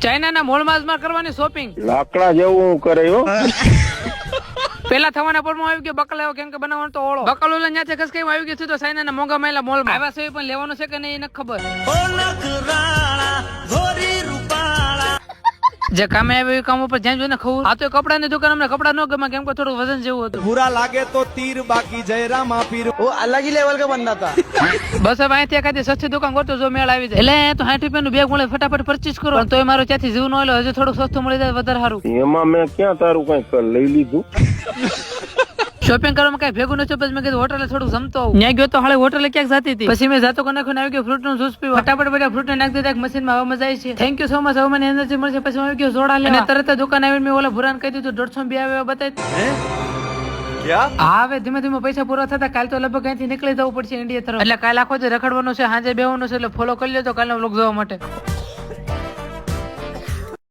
ચાઇનાના મોલમાં કરવાની શોપિંગ લાકડા જેવું કરે હો. પેલા થવાના પરમાં આવી ગયો બકલ આવ્યો કેમ કે બનાવવાનો તો ઓળો બકલ ઓલા ન્યાથી ખસકાઈ આવી ગયો તો ચાઇનાના મોંઘા માયલા મોલમાં આવ્યા છે પણ લેવાનું છે કે નહીં એને ખબર જે કામે આવ્યું એ કામ ઉપર ધ્યાન જોઈને ખવું આ તો કપડાની દુકાન અમને કપડા ન ગમે કેમ કે થોડું વજન જેવું હતું बुरा लागे तो तीर बाकी जयराम फिर वो अलग ही लेवल का बंदा था। બસ હવે અહીંથી એકાદી સસ્તી દુકાન કરતો જો મેળ આવી જાય એટલે તો 60 રૂપિયાનું બેગ મળે ફટાફટ પરચેસ કરો પણ તોય મારો ત્યાંથી જીવ ન હોય હજુ થોડું સસ્તું મળી જાય વધારે સારું એમાં મેં ક્યાં તારું કઈ લઈ લીધું. શોપિંગ કરવામાં કઈ ભેગું નથી પછી મેં કીધું હોટલે થોડું જમતો આવું ત્યાં ગયો તો હાલે હોટલે ક્યાંક જતી હતી પછી મેં જાતો નાખીને આવી ગયો ફ્રૂટ નું જ્યુસ પીવા ફટાફટ બધા ફ્રૂટ ને નાખી દીધા મશીનમાં હવા મજા આવી છે થેન્ક યુ સો મચ હવે મને એનર્જી મળશે પછી આવી ગયો જોડા લે અને તરત જ દુકાન આવીને મેં ઓલા ભુરાન કહી દીધું 150 બી આવે બતાવી क्या હવે ધીમે ધીમે પૈસા પૂરા થતા કાલ તો લગભગ અહીંથી નીકળી જવું પડશે ઇન્ડિયા તરફ એટલે કાલ આખો જે રખડવાનું છે સાંજે બેવાનું છે એટલે ફોલો કરી લેજો કાલનો વ્લોગ જોવા માટે.